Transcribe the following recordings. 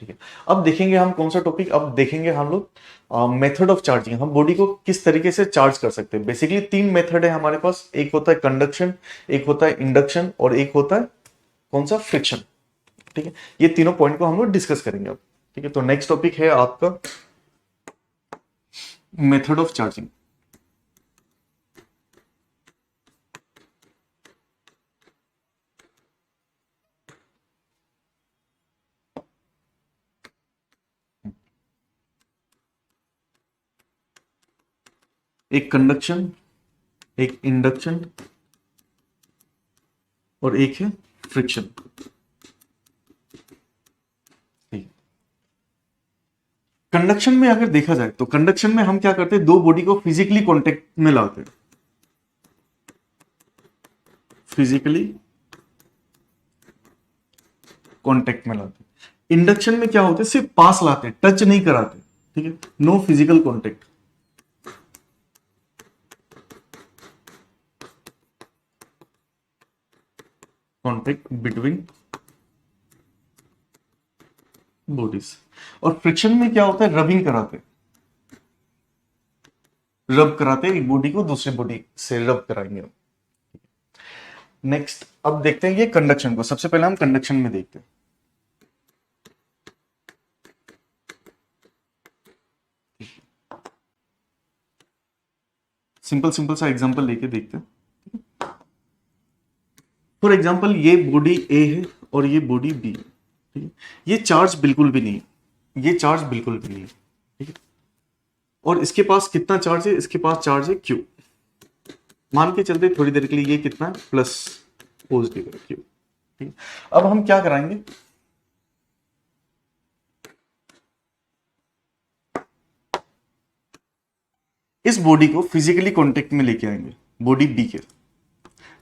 ठीक है, अब देखेंगे हम कौन सा टॉपिक, अब देखेंगे हम लोग मेथड ऑफ चार्जिंग। हम बॉडी को किस तरीके से चार्ज कर सकते हैं। बेसिकली तीन मेथड है हमारे पास, एक होता है कंडक्शन, एक होता है इंडक्शन और एक होता है कौन सा, फ्रिक्शन। ठीक है, ये तीनों पॉइंट को हम लोग डिस्कस करेंगे अब। ठीक है, तो नेक्स्ट टॉपिक है आपका मेथड ऑफ चार्जिंग। एक कंडक्शन, एक इंडक्शन और एक है फ्रिक्शन। कंडक्शन में अगर देखा जाए तो कंडक्शन में हम क्या करते हैं, दो बॉडी को फिजिकली कांटेक्ट में लाते हैं, फिजिकली कांटेक्ट में लाते हैं। इंडक्शन में क्या होते हैं, सिर्फ पास लाते हैं, टच नहीं कराते। ठीक है, no physical contact, contact between bodies. और फ्रिक्शन में क्या होता है, रबिंग कराते, रब कराते एक बॉडी को दूसरे बॉडी से रब कराएंगे। नेक्स्ट अब देखते हैं ये कंडक्शन को। सबसे पहले हम कंडक्शन में देखते हैं, सिंपल सिंपल सा एग्जांपल लेके देखते हैं। फॉर एग्जांपल ये बॉडी ए है और ये बॉडी बी है। ठीक है, ये चार्ज बिल्कुल भी नहीं है, ये चार्ज बिल्कुल भी नहीं है। ठीक है, और इसके पास कितना चार्ज है, इसके पास चार्ज है क्यू। मान के चलते थोड़ी देर के लिए ये कितना है, प्लस पॉजिटिव है क्यू। ठीक है, अब हम क्या कराएंगे, इस बॉडी को फिजिकली कांटेक्ट में लेके आएंगे, बॉडी बी के।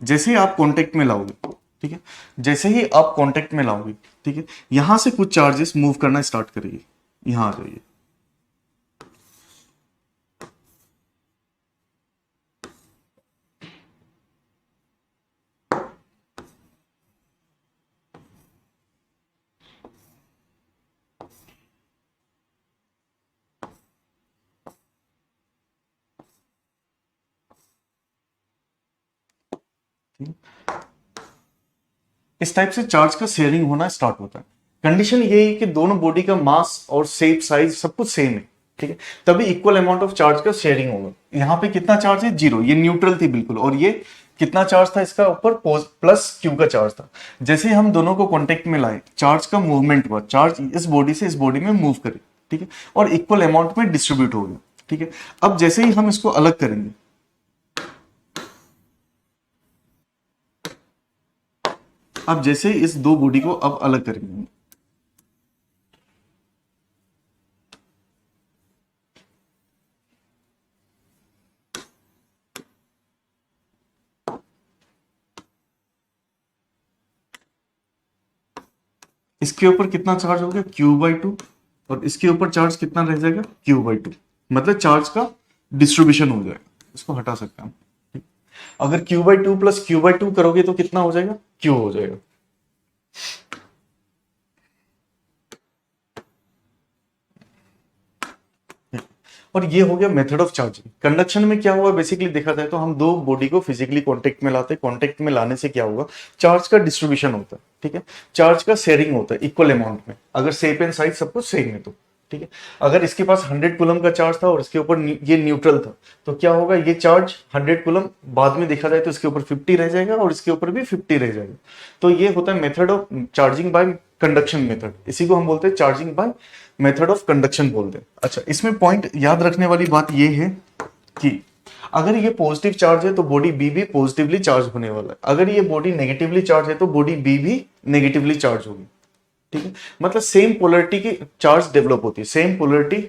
जैसे ही आप कांटेक्ट में लाओगे, ठीक है, जैसे ही आप कांटेक्ट में लाओगे, ठीक है, यहां से कुछ चार्जेस मूव करना स्टार्ट करेंगे, यहां आ जाइए। इस टाइप से चार्ज का शेयरिंग होना स्टार्ट होता है। कंडीशन ये है कि दोनों बॉडी का मास और शेप साइज सब कुछ सेम है। ठीक है, तभी इक्वल अमाउंट ऑफ चार्ज का शेयरिंग होगा। यहाँ पे कितना चार्ज है, जीरो, ये न्यूट्रल थी बिल्कुल। और ये कितना चार्ज था, इसका ऊपर प्लस क्यू का चार्ज था। जैसे ही हम दोनों को कॉन्टेक्ट में लाए, चार्ज का मूवमेंट हुआ, चार्ज इस बॉडी से इस बॉडी में मूव करे। ठीक है, और इक्वल अमाउंट में डिस्ट्रीब्यूट हो गया। ठीक है, अब जैसे ही हम इसको अलग करेंगे, अब जैसे इस दो बॉडी को अब अलग करेंगे, इसके ऊपर कितना चार्ज हो गया, Q/2, और इसके ऊपर चार्ज कितना रह जाएगा, Q/2। मतलब चार्ज का डिस्ट्रीब्यूशन हो जाएगा। इसको हटा सकते हैं हम। अगर Q/2 प्लस Q/2 करोगे तो कितना हो जाएगा, Q हो जाएगा। और ये हो गया मेथड ऑफ चार्जिंग। कंडक्शन में क्या हुआ, बेसिकली देखा जाए तो हम दो बॉडी को फिजिकली कांटेक्ट में लाते हैं। कांटेक्ट में लाने से क्या होगा, चार्ज का डिस्ट्रीब्यूशन होता है। ठीक है, चार्ज का शेयरिंग होता है इक्वल अमाउंट में, अगर शेप एंड साइज सब कुछ सेम है तो। ठीक है, अगर इसके पास 100 कूलम का चार्ज था और इसके ऊपर ये न्यूट्रल था, तो क्या होगा, ये चार्ज 100 कूलम बाद में देखा जाए तो इसके ऊपर 50 रह जाएगा और इसके ऊपर भी 50 रह जाएगा। तो ये होता है method of charging by conduction method. इसी को हम बोलते हैं charging by method of conduction बोलते हैं। अच्छा, इसमें पॉइंट याद रखने वाली बात ये है कि अगर ये पॉजिटिव चार्ज है तो बॉडी बी भी पॉजिटिवली चार्ज होने वाला है। अगर ये बॉडी नेगेटिवली चार्ज है तो बॉडी बी भी नेगेटिवली चार्ज होगी। ठीक है, मतलब सेम पोलरिटी की चार्ज डेवलप होती है, सेम पोलरिटी,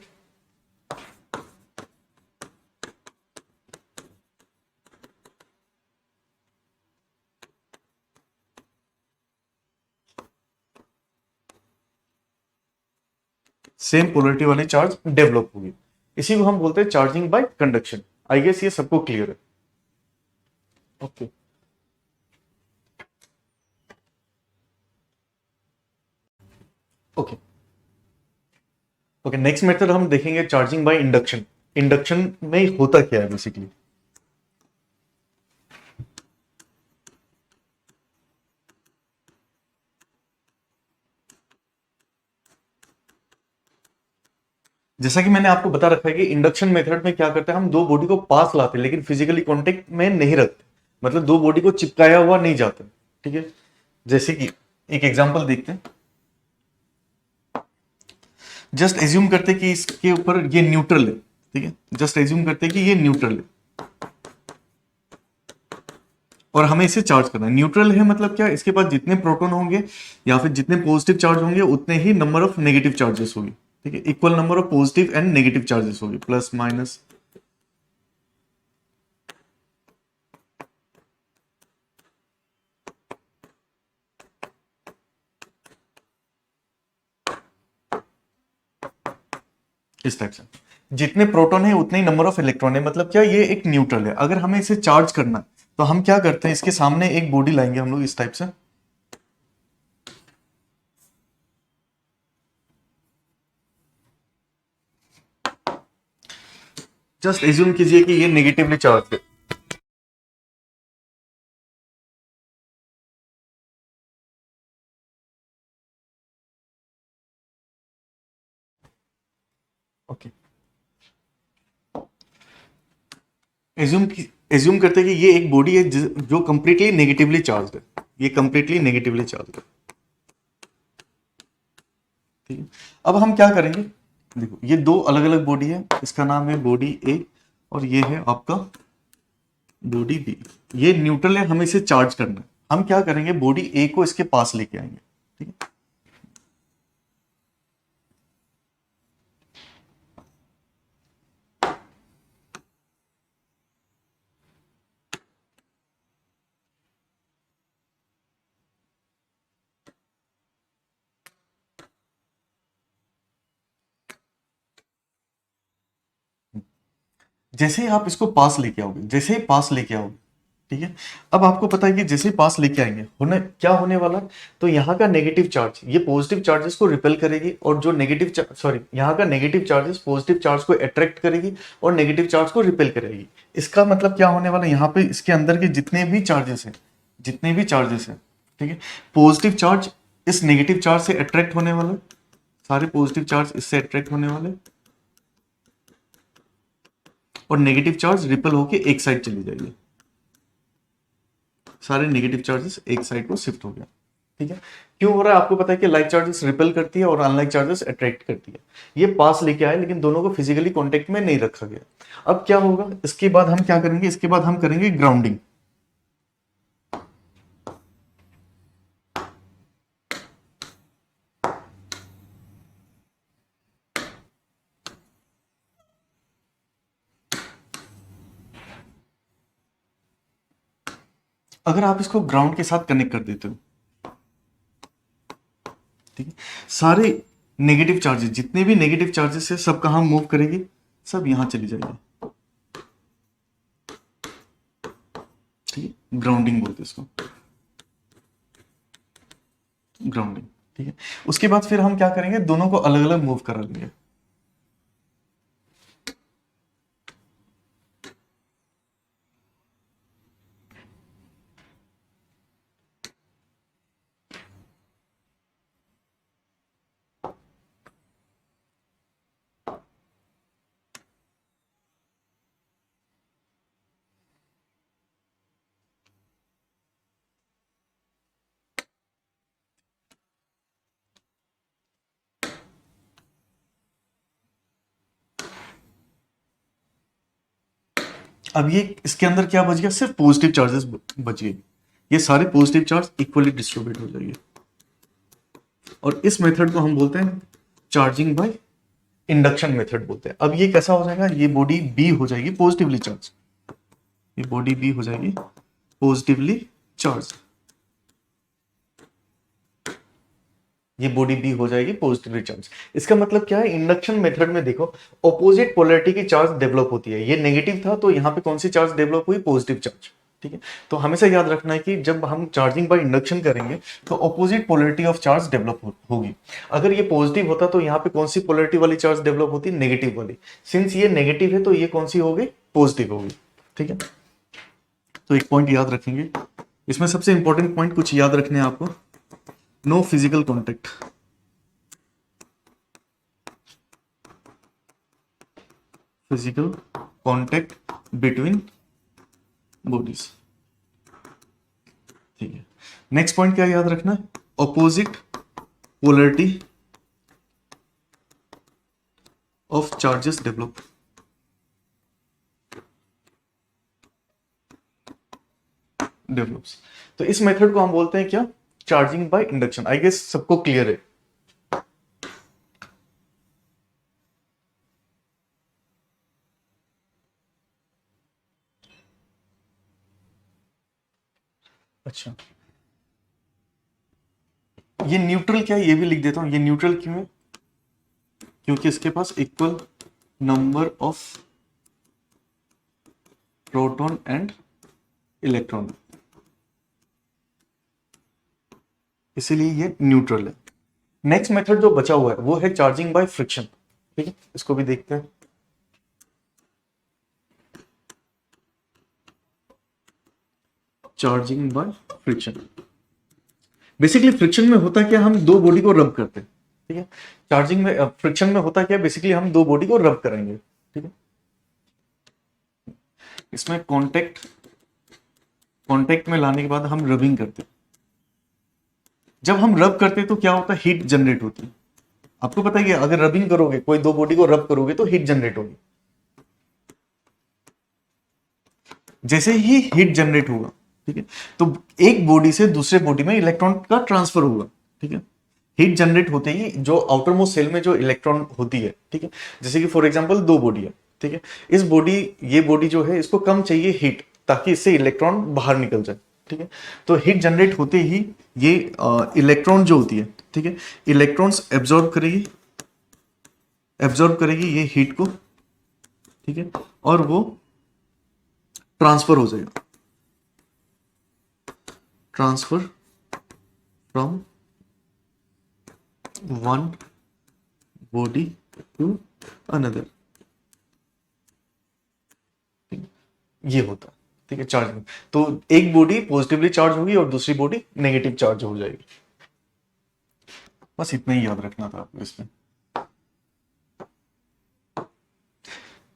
सेम पोलरिटी वाली चार्ज डेवलप होगी। इसी को हम बोलते हैं charging by conduction. I guess ये सबको क्लियर है। Okay, okay. Okay, next method हम देखेंगे चार्जिंग बाय इंडक्शन। इंडक्शन में होता क्या है बेसिकली। जैसा कि मैंने आपको बता रखा है कि इंडक्शन मेथड में क्या करते हैं, हम दो बॉडी को पास लाते हैं लेकिन फिजिकली कांटेक्ट में नहीं रखते, मतलब दो बॉडी को चिपकाया हुआ नहीं जाता। ठीक है, जैसे कि एक एग्जांपल देखते हैं। जस्ट एज्यूम करते हैं कि इसके ऊपर ये न्यूट्रल है। ठीक है, जस्ट एज्यूम करते हैं कि ये न्यूट्रल है और हमें इसे चार्ज करना है। न्यूट्रल है मतलब क्या, इसके पास जितने प्रोटॉन होंगे या फिर जितने पॉजिटिव चार्ज होंगे उतने ही नंबर ऑफ नेगेटिव चार्जेस होंगे। ठीक है, equal number of positive and negative charges होंगे, प्लस माइनस। इस टाइप से जितने प्रोटॉन है उतने ही नंबर ऑफ इलेक्ट्रॉन है, मतलब क्या, ये एक न्यूट्रल है। अगर हमें इसे चार्ज करना है तो हम क्या करते हैं, इसके सामने एक बॉडी लाएंगे हम लोग इस टाइप से। जस्ट एज्यूम कीजिए कि ये नेगेटिवली चार्ज है। ओके, एज्यूम करते हैं कि ये एक बॉडी है जो कंप्लीटली नेगेटिवली चार्ज है। ये कंप्लीटली नेगेटिवली चार्ज है। ठीक है, अब हम क्या करेंगे, देखो ये दो अलग अलग बॉडी है, इसका नाम है बॉडी ए और ये है आपका बॉडी बी। ये न्यूट्रल है, हमें इसे चार्ज करना है। हम क्या करेंगे, बॉडी ए को इसके पास लेके आएंगे। ठीक है, जैसे ही आप इसको पास लेके आओगे, जैसे ही पास लेके आओगे, ठीक है, अब आपको पता है कि जैसे ही पास लेके आएंगे होने क्या होने वाला है, तो यहाँ का नेगेटिव चार्ज ये पॉजिटिव चार्जेस को रिपेल करेगी और जो नेगेटिव सॉरी यहाँ का नेगेटिव चार्जेस पॉजिटिव चार्ज को अट्रैक्ट करेगी और नेगेटिव चार्ज को रिपेल करेगी। इसका मतलब क्या होने वाला है, यहाँ पे इसके अंदर के जितने भी चार्जेस हैं, जितने भी चार्जेस हैं, ठीक है, पॉजिटिव चार्ज इस नेगेटिव चार्ज से अट्रैक्ट होने वाले, सारे पॉजिटिव चार्ज इससे अट्रैक्ट होने वाले और नेगेटिव चार्ज रिपल होके एक साइड चली जाएगी। सारे नेगेटिव चार्जेस एक साइड को शिफ्ट हो गया। ठीक है, क्यों हो रहा है, आपको पता है कि लाइक चार्जेस रिपेल करती है और अनलाइक चार्जेस अट्रैक्ट करती है। ये पास लेके आए लेकिन दोनों को फिजिकली कांटेक्ट में नहीं रखा गया। अब क्या होगा, इसके बाद हम क्या करेंगे, इसके बाद हम करेंगे ग्राउंडिंग। अगर आप इसको ग्राउंड के साथ कनेक्ट कर देते हो, ठीक है, सारे नेगेटिव चार्जेस, जितने भी नेगेटिव चार्जेस है सब कहां मूव करेगी, सब यहां चली जाएगी। ठीक है, ग्राउंडिंग बोलते हैं इसको, ग्राउंडिंग। ठीक है, उसके बाद फिर हम क्या करेंगे, दोनों को अलग अलग मूव करा लेंगे। अब ये इसके अंदर क्या बच गया, सिर्फ पॉजिटिव चार्जेस बच गए। ये सारे पॉजिटिव चार्ज इक्वली डिस्ट्रीब्यूट हो जाएंगे और इस मेथड को हम बोलते हैं चार्जिंग बाय इंडक्शन मेथड बोलते हैं। अब ये कैसा हो जाएगा, ये बॉडी बी हो जाएगी पॉजिटिवली चार्ज, ये बॉडी बी हो जाएगी पॉजिटिवली चार्ज, ये बॉडी बी हो जाएगी पॉजिटिवली चार्ज। इसका मतलब क्या है, इंडक्शन मेथड में देखो ऑपोजिट पोलैरिटी की चार्ज डेवलप होती है। ये नेगेटिव था तो यहाँ पे कौन सी चार्ज डेवलप हुई, पॉजिटिव चार्ज। ठीक है। तो हमेशा याद रखना है कि जब हम चार्जिंग बाय इंडक्शन करेंगे तो opposite polarity of charge develop होगी। अगर ये पॉजिटिव होता तो यहाँ पे कौन सी पोलरिटी वाली चार्ज डेवलप होती, नेगेटिव वाली। सिंस ये नेगेटिव है तो ये कौन सी होगी, पॉजिटिव होगी। ठीक है, तो एक पॉइंट याद रखेंगे इसमें, सबसे इंपॉर्टेंट पॉइंट कुछ याद रखने हैं आपको, no physical contact, physical contact between bodies. ठीक है, नेक्स्ट पॉइंट क्या याद रखना है, opposite polarity of charges develop. Develops, तो इस मेथड को हम बोलते हैं क्या, charging by induction. I guess सबको क्लियर है। अच्छा, ये न्यूट्रल क्या है ये भी लिख देता हूं। ये न्यूट्रल क्यों है, क्योंकि इसके पास equal number of proton and electron, इसीलिए ये न्यूट्रल है। नेक्स्ट मेथड जो बचा हुआ है वो है चार्जिंग बाय फ्रिक्शन। ठीक है, इसको भी देखते हैं। Charging by friction, basically friction में होता क्या, हम दो बॉडी को रब करते हैं। ठीक है, चार्जिंग में फ्रिक्शन में होता क्या, बेसिकली हम दो बॉडी को रब करेंगे। ठीक है, इसमें कांटेक्ट में लाने के बाद हम रबिंग करते हैं। जब हम रब करते हैं तो क्या होता है, हीट जनरेट होती है। आपको पता है कि अगर रबिंग करोगे, कोई दो बॉडी को रब करोगे तो हीट जनरेट होगी। जैसे ही हीट जनरेट होगा, ठीक है, तो एक बॉडी से दूसरे बॉडी में इलेक्ट्रॉन का ट्रांसफर होगा। ठीक है, हीट जनरेट होते ही जो आउटर मोस्ट सेल में जो इलेक्ट्रॉन होती है, ठीक है, जैसे कि फॉर एग्जांपल दो बॉडी है। ठीक है, इस बॉडी, ये बॉडी जो है इसको कम चाहिए हीट, ताकि इससे इलेक्ट्रॉन बाहर निकल जाए। ठीक है, तो हीट जनरेट होते ही ये इलेक्ट्रॉन जो होती है, ठीक है, इलेक्ट्रॉन्स एब्जॉर्ब करेगी ये हीट को। ठीक है, और वो ट्रांसफर हो जाएगा, transfer from one body to another. ये होता है। ठीक है, चार्जिंग, तो एक बॉडी पॉजिटिवली चार्ज होगी और दूसरी बॉडी नेगेटिव चार्ज हो जाएगी। बस इतना ही याद रखना था आपको इसमें।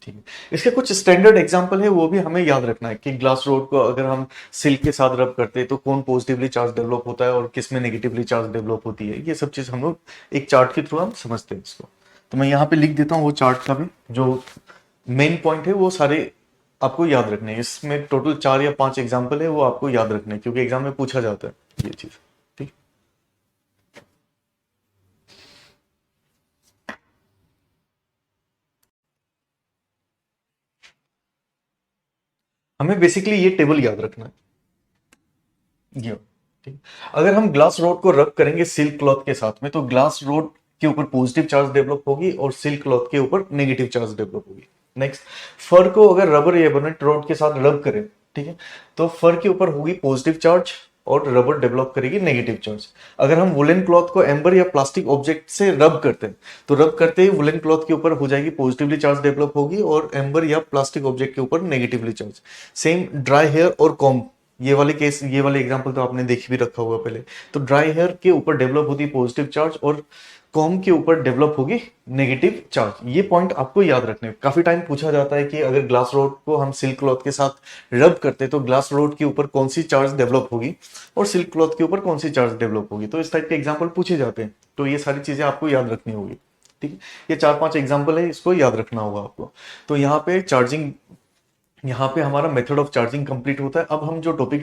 ठीक है, इसके कुछ स्टैंडर्ड एग्जांपल है वो भी हमें याद रखना है कि ग्लास रोड को अगर हम सिल्क के साथ रब करते हैं तो कौन पॉजिटिवली चार्ज डेवलप होता है और किस में नेगेटिवली चार्ज डेवलप होती है। ये सब चीज हम लोग एक चार्ट के थ्रू हम समझते हैं इसको। तो मैं यहाँ पे लिख देता हूँ वो चार्ट का भी, जो मेन पॉइंट है वो सारे आपको याद रखने हैं। इसमें टोटल 4 या 5 एग्जाम्पल है, वो आपको याद रखने हैं क्योंकि एग्जाम में पूछा जाता है ये चीज। ठीक, हमें बेसिकली ये टेबल याद रखना है। ये ठीक, अगर हम ग्लास रोड को रब करेंगे सिल्क क्लॉथ के साथ में तो ग्लास रोड के ऊपर पॉजिटिव चार्ज डेवलप होगी और सिल्क क्लॉथ के ऊपर नेगेटिव चार्ज डेवलप होगी। नेक्स्ट, फर को अगर रबर या एबोनेंट रोड के साथ रब करें, ठीक है, तो फर के ऊपर होगी पॉजिटिव चार्ज और रबर डेवलप करेगी नेगेटिव चार्ज। अगर हम वुलन क्लॉथ को एम्बर या प्लास्टिक ऑब्जेक्ट से रब करते हैं तो रब करते ही वुलन क्लॉथ के ऊपर हो जाएगी पॉजिटिवली चार्ज डेवलप होगी और एम्बर या प्लास्टिक ऑब्जेक्ट के ऊपर negatively charge. Same dry hair और कॉम्ब, ये वाले केस, ये वाले एग्जांपल तो आपने देख भी रखा होगा पहले। तो ड्राई हेयर के ऊपर डेवलप होती है पॉजिटिव चार्ज और कॉम के ऊपर डेवलप होगी नेगेटिव चार्ज। ये पॉइंट आपको याद रखने। काफी टाइम पूछा जाता है कि अगर ग्लास रोड को हम सिल्क क्लॉथ के साथ रब करते तो ग्लास रोड के ऊपर कौन सी चार्ज डेवलप होगी और सिल्क क्लॉथ के ऊपर कौन सी चार्ज डेवलप होगी। तो इस टाइप के एग्जाम्पल पूछे जाते हैं, तो ये सारी चीजें आपको याद रखनी होगी। ठीक है, ये 4-5 एग्जाम्पल है, इसको याद रखना होगा आपको। तो यहाँ पे चार्जिंग, यहाँ पे हमारा मेथड ऑफ चार्जिंग कंप्लीट होता है। अब हम जो टॉपिक